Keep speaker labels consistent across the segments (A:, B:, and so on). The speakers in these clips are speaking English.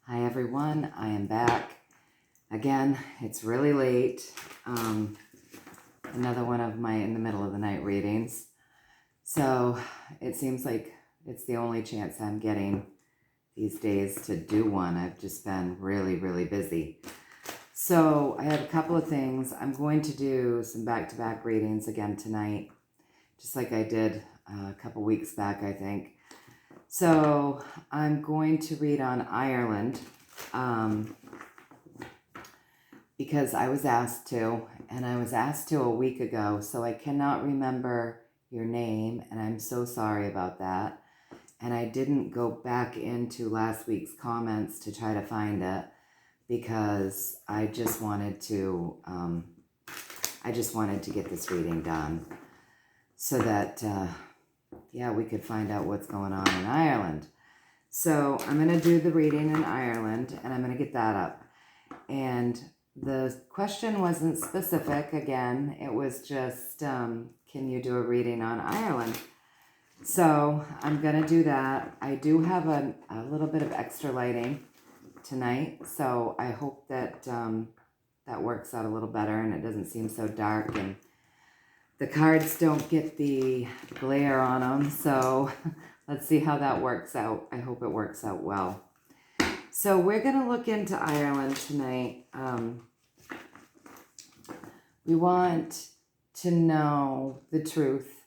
A: Hi everyone, I am back. Again, it's really late. Another one of my in the middle of the night readings. So it seems like it's the only chance I'm getting these days to do one. I've just been really, really busy. So I have a couple of things. I'm going to do some back-to-back readings again tonight, just like I did a couple weeks back, I think. So I'm going to read on Ireland because I was asked to, and I was asked to a week ago, so I cannot remember your name, and I'm so sorry about that. And I didn't go back into last week's comments to try to find it because I just wanted to get this reading done so that we could find out what's going on in Ireland. So I'm going to do the reading in Ireland, and I'm going to get that up. And the question wasn't specific, again. It was just, can you do a reading on Ireland? So I'm going to do that. I do have a little bit of extra lighting tonight, so I hope that that works out a little better and it doesn't seem so dark and the cards don't get the glare on them. So let's see how that works out. I hope it works out well. So we're going to look into Ireland tonight. We want to know the truth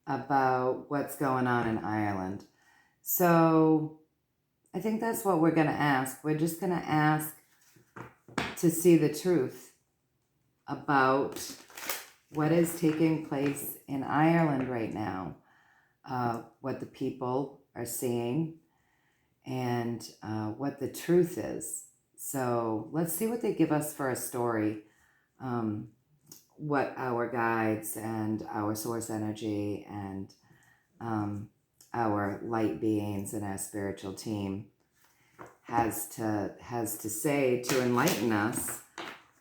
A: about what's going on in Ireland. So I think that's what we're going to ask. We're just going to ask to see the truth about what is taking place in Ireland right now, what the people are seeing, and what the truth is. So let's see what they give us for a story, what our guides and our source energy and our light beings and our spiritual team has to say to enlighten us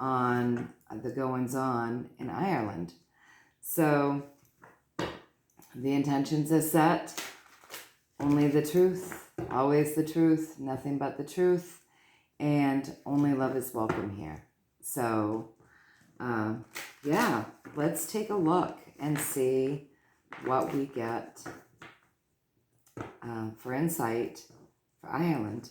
A: on the goings-on in Ireland. So the intentions are set. Only the truth, always the truth, nothing but the truth, and only love is welcome here. So, let's take a look and see what we get for insight for Ireland.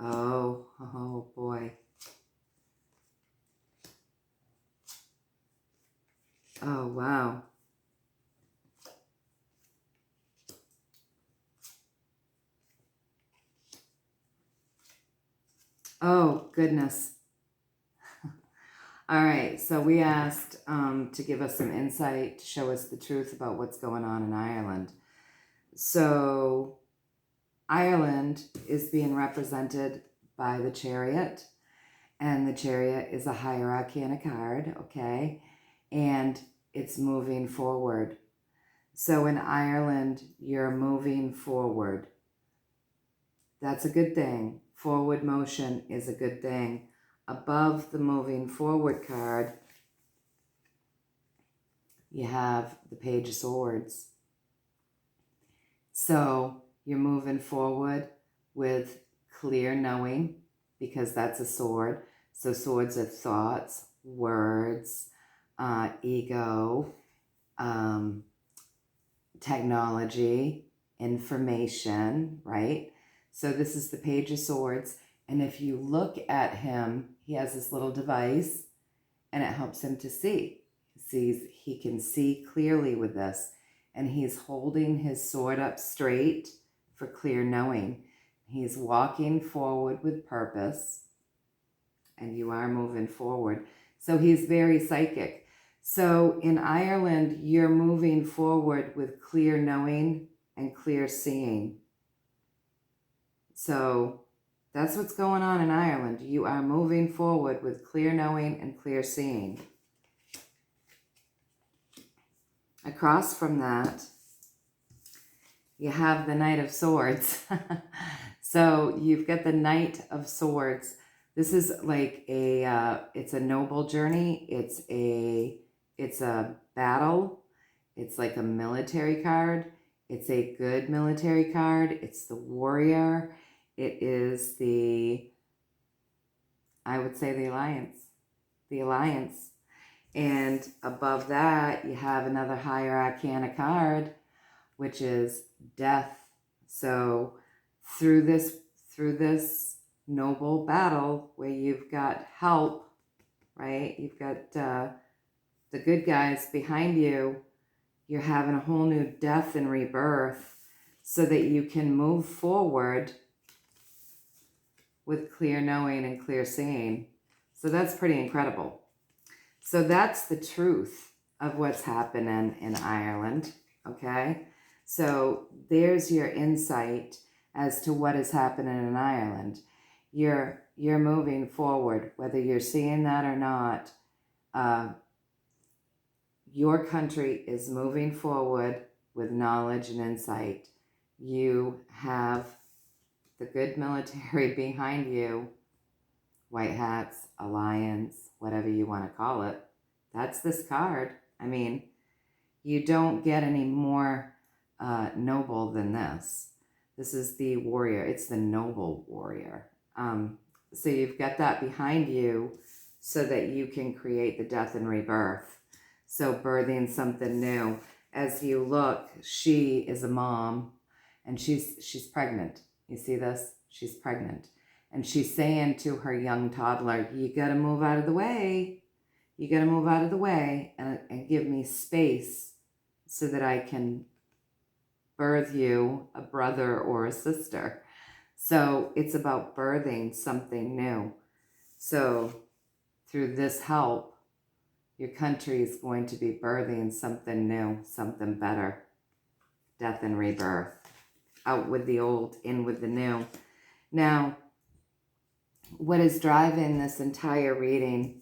A: Oh boy. Oh, wow. Oh, goodness. All right, so we asked to give us some insight, to show us the truth about what's going on in Ireland. So Ireland is being represented by the Chariot, and the Chariot is a hierarchy and a card, okay? And it's moving forward. So in Ireland, you're moving forward. That's a good thing. Forward motion is a good thing. Above the moving forward card, you have the Page of Swords. So you're moving forward with clear knowing, because that's a sword. So swords are thoughts, words, ego, technology, information, right? So this is the Page of Swords. And if you look at him, he has this little device and it helps him to see. He can see clearly with this. And he's holding his sword up straight for clear knowing. He's walking forward with purpose. And you are moving forward. So he's very psychic. So in Ireland, you're moving forward with clear knowing and clear seeing. So that's what's going on in Ireland. You are moving forward with clear knowing and clear seeing. Across from that, you have the Knight of Swords. So you've got the Knight of Swords. This is like it's a noble journey. It's a battle. It's like a military card. It's a good military card. It's the warrior. It is I would say the alliance. The alliance. And above that, you have another higher arcana card, which is death. So through this noble battle where you've got help, right? You've got the good guys behind you. You're having a whole new death and rebirth so that you can move forward with clear knowing and clear seeing. So that's pretty incredible. So that's the truth of what's happening in Ireland, okay? So there's your insight as to what is happening in Ireland. You're moving forward, whether you're seeing that or not. Your country is moving forward with knowledge and insight. You have the good military behind you, white hats, alliance, whatever you want to call it. That's this card. I mean, you don't get any more noble than this. This is the warrior. It's the noble warrior. So you've got that behind you so that you can create the death and rebirth. So birthing something new. As you look, she is a mom and she's pregnant. You see this? She's pregnant. And she's saying to her young toddler, you got to move out of the way. You got to move out of the way and give me space so that I can birth you a brother or a sister. So it's about birthing something new. So through this help, your country is going to be birthing something new, something better. Death and rebirth. Out with the old, in with the new. Now, what is driving this entire reading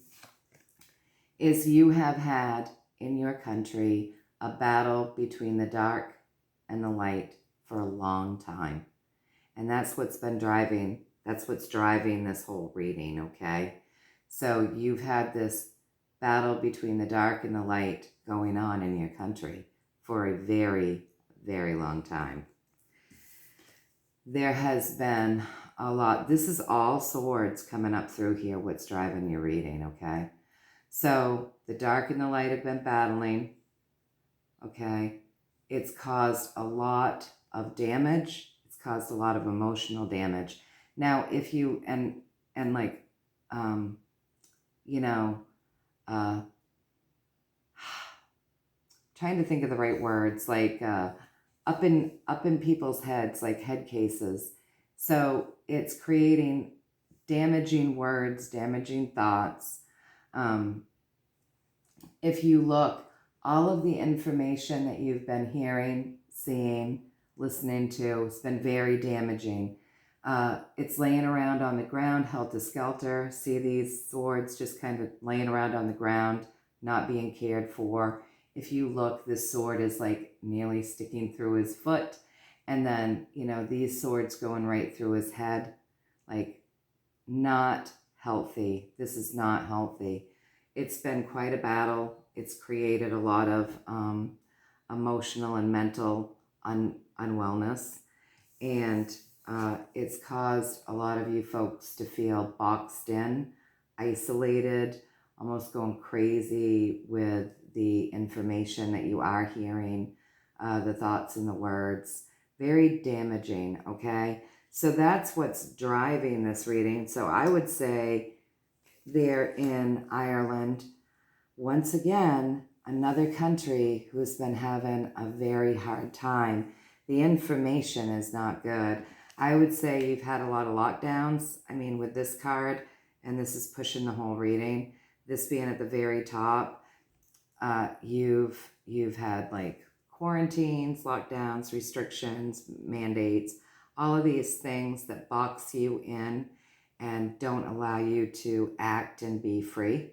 A: is you have had in your country a battle between the dark and the light for a long time. And that's what's driving this whole reading, okay? So you've had this battle between the dark and the light going on in your country for a very, very long time. There has been a lot. This is all swords coming up through here, what's driving your reading, okay? So the dark and the light have been battling, okay? It's caused a lot of damage. It's caused a lot of emotional damage. Now, if you, trying to think of the right words, like up in people's heads, like head cases. So it's creating damaging words, damaging thoughts. If you look, all of the information that you've been hearing, seeing, listening to, it's been very damaging. It's laying around on the ground, helter-skelter. See these swords just kind of laying around on the ground, not being cared for. If you look, this sword is like nearly sticking through his foot. And then, these swords going right through his head. Like, not healthy. This is not healthy. It's been quite a battle. It's created a lot of emotional and mental unwellness. And it's caused a lot of you folks to feel boxed in, isolated, almost going crazy with the information that you are hearing, the thoughts and the words. Very damaging, okay? So that's what's driving this reading. So I would say there in Ireland, once again, another country who's been having a very hard time. The information is not good. I would say you've had a lot of lockdowns. I mean, with this card, and this is pushing the whole reading, this being at the very top, you've had like quarantines, lockdowns, restrictions, mandates, all of these things that box you in and don't allow you to act and be free.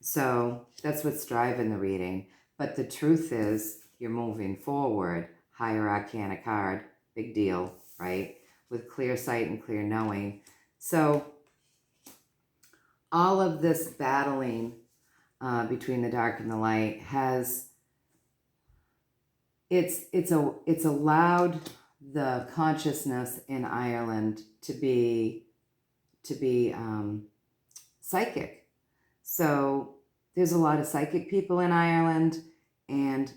A: So that's what's driving the reading. But the truth is, you're moving forward. Higher Arcana card, big deal, right? With clear sight and clear knowing. So all of this battling between the dark and the light has it's allowed the consciousness in Ireland to be psychic. So there's a lot of psychic people in Ireland, and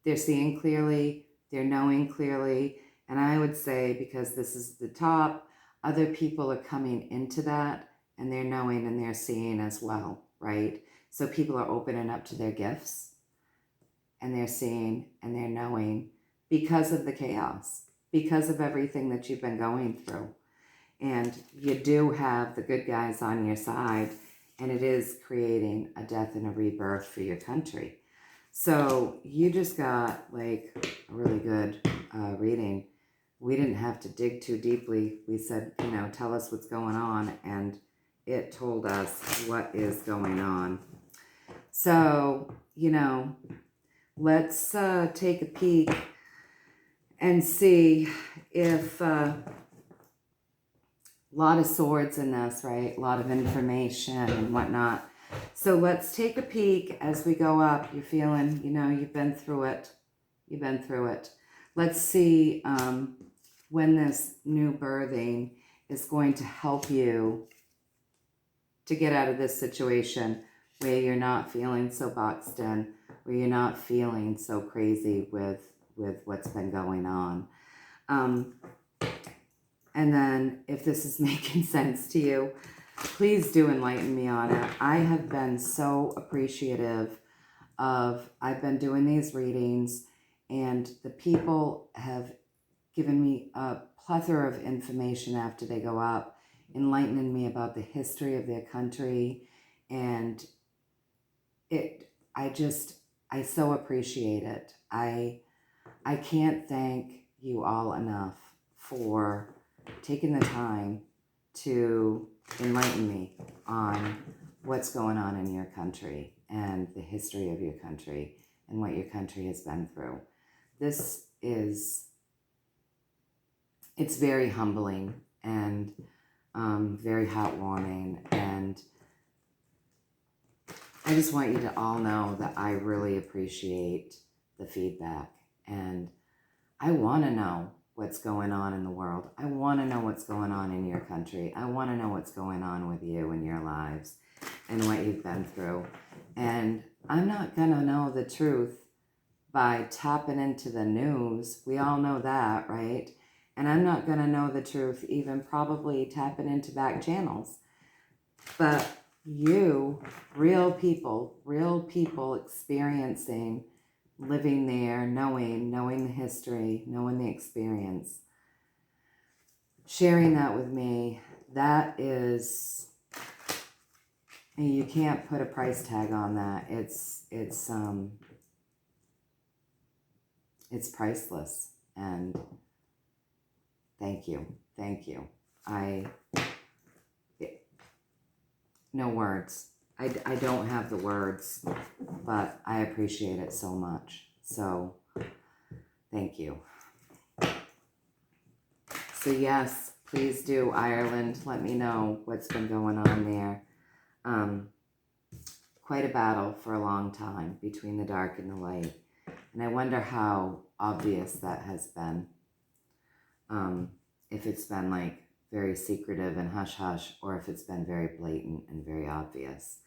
A: they're seeing clearly, they're knowing clearly, and I would say, because this is the top, other people are coming into that, and they're knowing and they're seeing as well, right? So people are opening up to their gifts, and they're seeing and they're knowing because of the chaos, because of everything that you've been going through. And you do have the good guys on your side, and it is creating a death and a rebirth for your country. So you just got like a really good reading. We didn't have to dig too deeply. We said, tell us what's going on, and it told us what is going on. So, let's take a peek and see if a lot of swords in this, right? A lot of information and whatnot. So let's take a peek as we go up. You're feeling, you've been through it. You've been through it. Let's see when this new birthing is going to help you to get out of this situation where you're not feeling so boxed in, where you're not feeling so crazy with what's been going on. And then if this is making sense to you, please do enlighten me on it. I have been so appreciative I've been doing these readings, and the people have given me a plethora of information after they go up, enlightening me about the history of their country, and I so appreciate it. I can't thank you all enough for taking the time to enlighten me on what's going on in your country and the history of your country and what your country has been through. It's very humbling and very heartwarming, and I just want you to all know that I really appreciate the feedback, and I want to know what's going on in the world. I want to know what's going on in your country. I want to know what's going on with you in your lives and what you've been through. And I'm not going to know the truth by tapping into the news. We all know that, right? And I'm not going to know the truth even probably tapping into back channels. But you, real people experiencing, living there, knowing the history, knowing the experience, sharing that with me, that is, you can't put a price tag on that. It's priceless. And thank you. No words. I don't have the words, but I appreciate it so much. So, thank you. So yes, please do, Ireland. Let me know what's been going on there. Quite a battle for a long time between the dark and the light. And I wonder how obvious that has been. If it's been like very secretive and hush-hush, or if it's been very blatant and very obvious.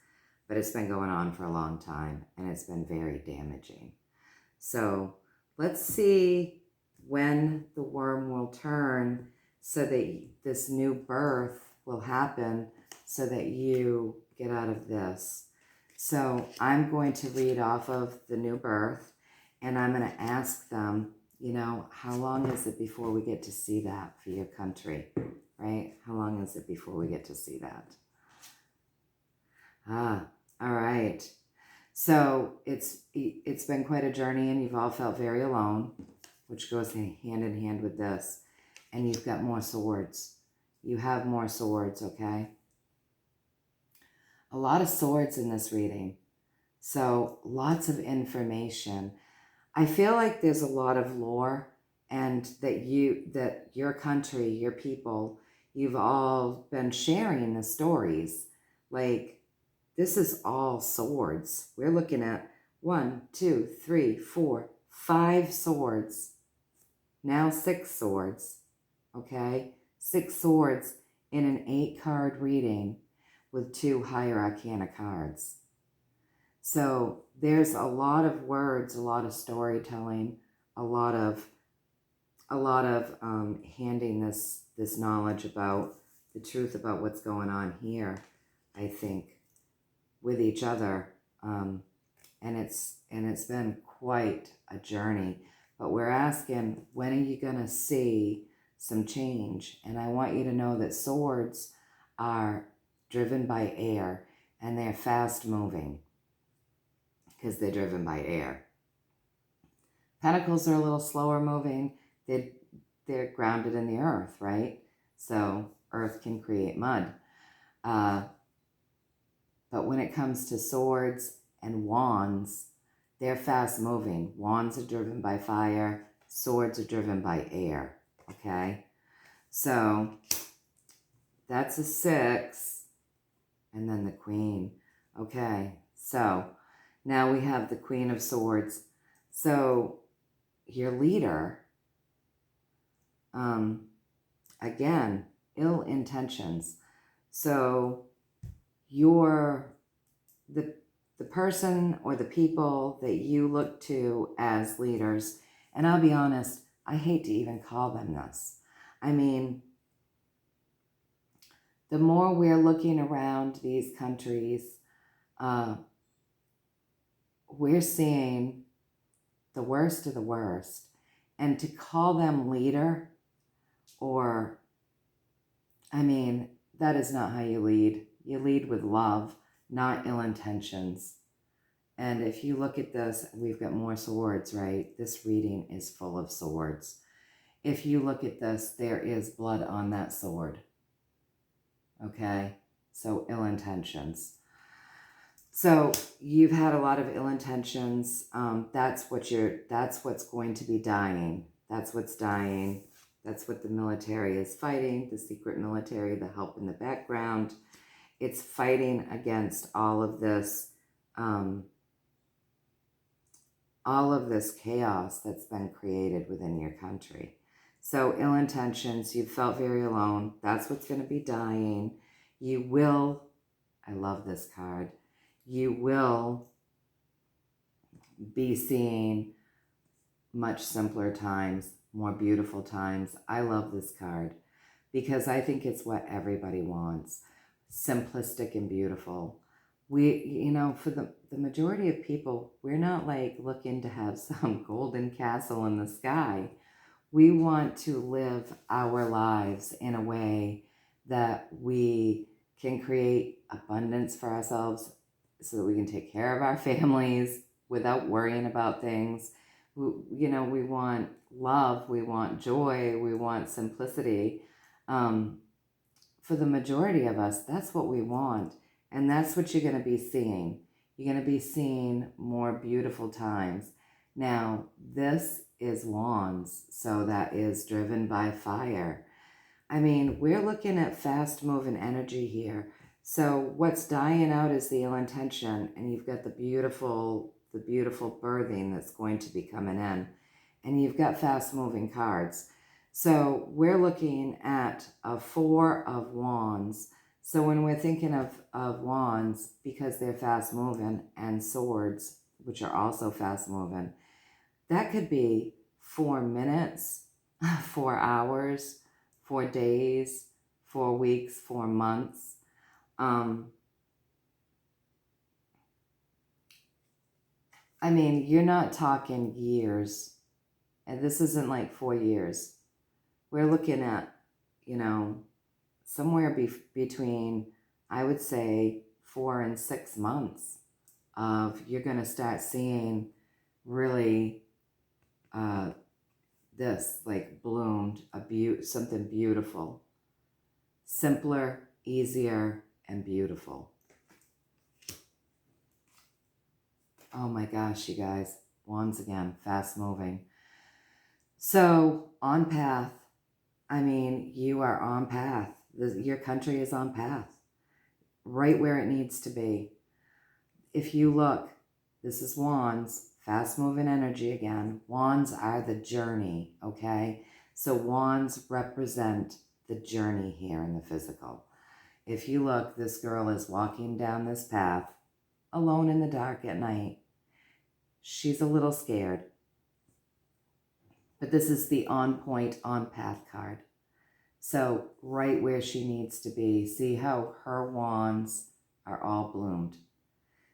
A: But it's been going on for a long time, and it's been very damaging. So let's see when the worm will turn so that this new birth will happen so that you get out of this. So I'm going to read off of the new birth, and I'm going to ask them, how long is it before we get to see that for your country, right? How long is it before we get to see that? All right. So it's been quite a journey, and you've all felt very alone, which goes hand in hand with this. And you've got more swords. You have more swords, okay? A lot of swords in this reading. So lots of information. I feel like there's a lot of lore, and that your country, your people, you've all been sharing the stories Like, this is all swords. We're looking at 1, 2, 3, 4, 5 swords. Now 6 swords. Okay? 6 swords in an 8-card reading with 2 higher arcana cards. So there's a lot of words, a lot of storytelling, a lot of handing this knowledge about the truth about what's going on here, I think, with each other, and it's been quite a journey. But we're asking, when are you gonna see some change? And I want you to know that swords are driven by air, and they're fast moving because they're driven by air. Pentacles are a little slower moving. They're grounded in the earth, right? So earth can create mud. But when it comes to swords and wands, they're fast moving. Wands are driven by fire. Swords are driven by air. Okay? So that's a 6. And then the Queen. Okay. So now we have the Queen of Swords. So your leader, again, ill intentions. So the person or the people that you look to as leaders, and I'll be honest, I hate to even call them this. I mean, the more we're looking around these countries, we're seeing the worst of the worst. And to call them leader, or, I mean, that is not how you lead. You lead with love, not ill intentions. And if you look at this, we've got more swords, right? This reading is full of swords. If you look at this, there is blood on that sword. Okay? So ill intentions. So you've had a lot of ill intentions. That's what's going to be dying. That's what's dying. That's what the military is fighting, the secret military, the help in the background. It's fighting against all of this chaos that's been created within your country. So ill intentions, you felt very alone. That's what's going to be dying. You will, I love this card, you will be seeing much simpler times, more beautiful times. I love this card because I think it's what everybody wants. Simplistic and beautiful. For the majority of people, we're not like looking to have some golden castle in the sky. We want to live our lives in a way that we can create abundance for ourselves so that we can take care of our families without worrying about things. We want love, we want joy, we want simplicity. For the majority of us, that's what we want. And that's what you're going to be seeing. You're going to be seeing more beautiful times. Now, this is Wands, so that is driven by fire. I mean, we're looking at fast-moving energy here. So what's dying out is the ill intention, and you've got the beautiful birthing that's going to be coming in. And you've got fast-moving cards. So we're looking at a 4 of Wands. So when we're thinking of wands, because they're fast moving, and swords, which are also fast moving, that could be 4 minutes, 4 hours, 4 days, 4 weeks, 4 months. I mean, you're not talking years, and this isn't like 4 years. We're looking at, somewhere between, I would say, 4 and 6 months of you're going to start seeing really this like bloomed, something beautiful, simpler, easier, and beautiful. Oh my gosh, you guys, wands again, fast moving. So on path, I mean, you are on path. Your country is on path. right where it needs to be. If you look, this is wands, fast moving energy again. Wands are the journey, okay? So wands represent the journey here in the physical. If you look, this girl is walking down this path alone in the dark at night. She's a little scared, but this is the on point, on path card. So right where she needs to be. See how her wands are all bloomed.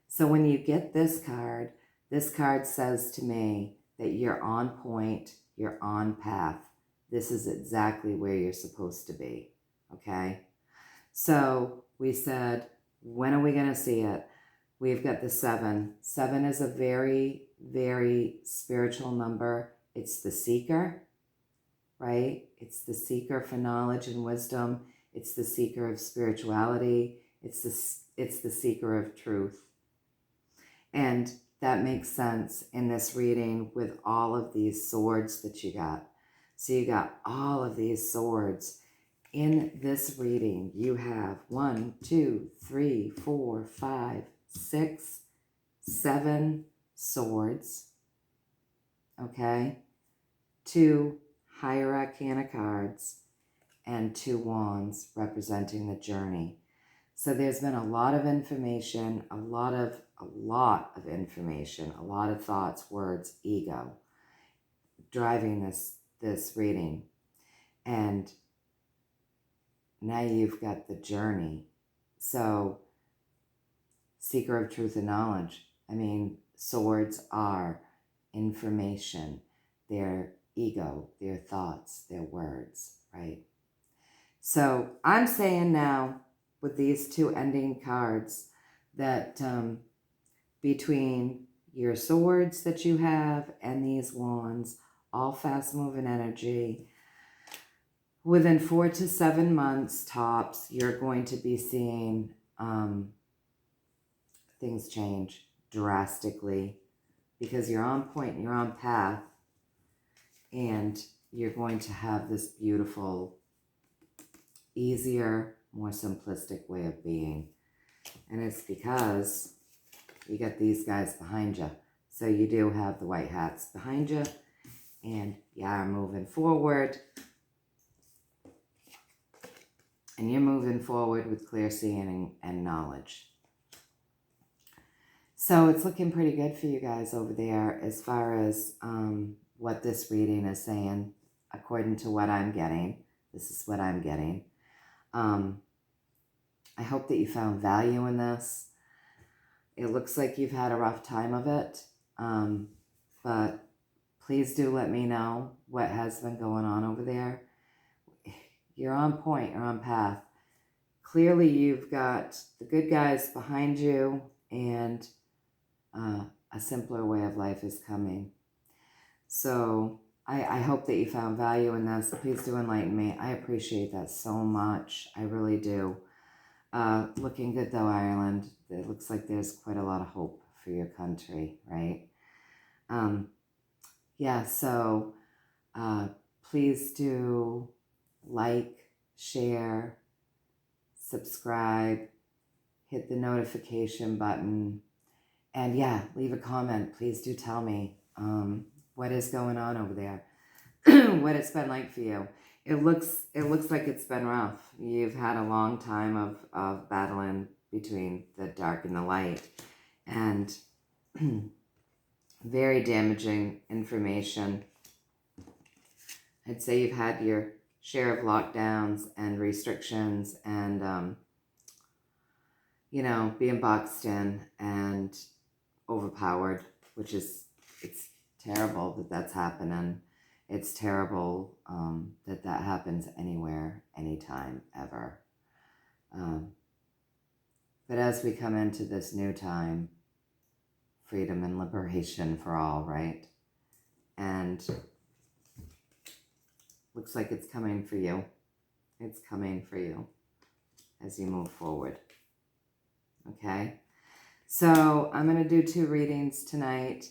A: So when you get this card says to me that you're on point, you're on path. This is exactly where you're supposed to be, okay? So we said, when are we going to see it? We've got the 7. 7 is a very, very spiritual number. It's the seeker, right? It's the seeker for knowledge and wisdom. It's the seeker of spirituality. It's the seeker of truth. And that makes sense in this reading with all of these swords that you got. So you got all of these swords. In this reading, you have 1, 2, 3, 4, 5, 6, 7 swords, okay? 2 higher arcana cards and 2 wands representing the journey. So there's been a lot of information, a lot of information, a lot of thoughts, words, ego driving this reading. And now you've got the journey. So seeker of truth and knowledge. I mean, swords are information, their ego, their thoughts, their words, right? So I'm saying now with these 2 ending cards that between your swords that you have and these wands, all fast moving energy, within 4 to 7 months tops, you're going to be seeing things change drastically because you're on point, you're on path, and you're going to have this beautiful, easier, more simplistic way of being. And it's because you got these guys behind you. So you do have the white hats behind you, and you are moving forward. And you're moving forward with clear seeing and knowledge. So it's looking pretty good for you guys over there as far as what this reading is saying, according to what I'm getting. This is what I'm getting. I hope that you found value in this. It looks like you've had a rough time of it, but please do let me know what has been going on over there. You're on point, you're on path. Clearly you've got the good guys behind you, and a simpler way of life is coming. So I hope that you found value in this. Please do enlighten me. I appreciate that so much. I really do. Looking good though, Ireland. It looks like there's quite a lot of hope for your country, right? Yeah, so please do like, share, subscribe, hit the notification button, and yeah, leave a comment. Please do tell me what is going on over there, what it's been like for you. It looks like it's been rough. You've had a long time of battling between the dark and the light, and very damaging information. I'd say you've had your share of lockdowns and restrictions and, being boxed in and overpowered, which is, it's terrible that that's happening. It's terrible that happens anywhere, anytime, ever. But as we come into this new time, freedom and liberation for all, right? And looks like it's coming for you. It's coming for you as you move forward. Okay? So I'm going to do 2 readings tonight.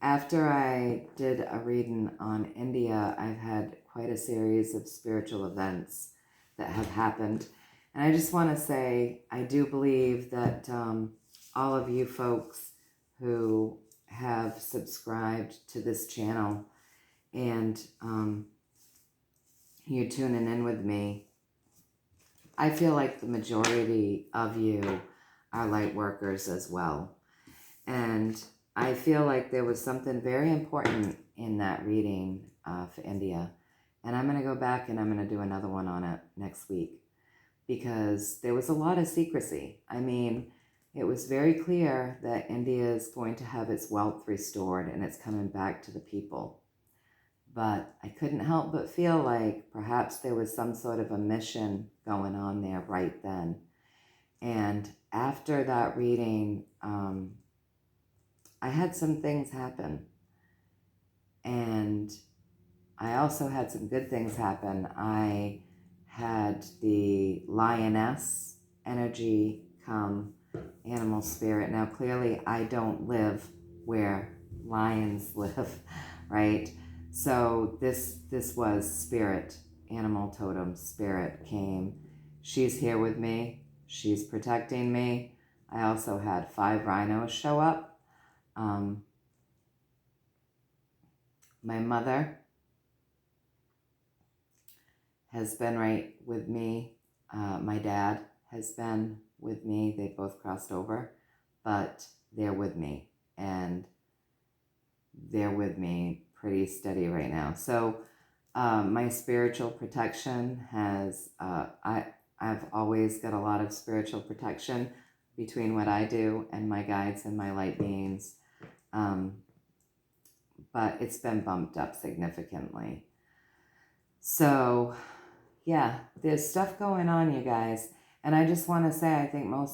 A: After I did a reading on India, I've had quite a series of spiritual events that have happened. And I just want to say, I do believe that all of you folks who have subscribed to this channel and you're tuning in with me, I feel like the majority of you are light workers as well. And I feel like there was something very important in that reading for India. And I'm going to go back and I'm going to do another one on it next week, because there was a lot of secrecy. I mean, it was very clear that India is going to have its wealth restored and it's coming back to the people. But I couldn't help but feel like perhaps there was some sort of a mission going on there right then. And after that reading, I had some things happen. And I also had some good things happen. I had the lioness energy come, animal spirit. Now, clearly, I don't live where lions live, right? So this was spirit, animal totem spirit came. She's here with me. She's protecting me. I also had 5 rhinos show up. My mother has been right with me. My dad has been with me. They both crossed over, but they're with me, and they're with me pretty steady right now. So my spiritual protection has, I've always got a lot of spiritual protection between what I do and my guides and my light beings. But it's been bumped up significantly. So yeah, there's stuff going on, you guys. And I just want to say, I think most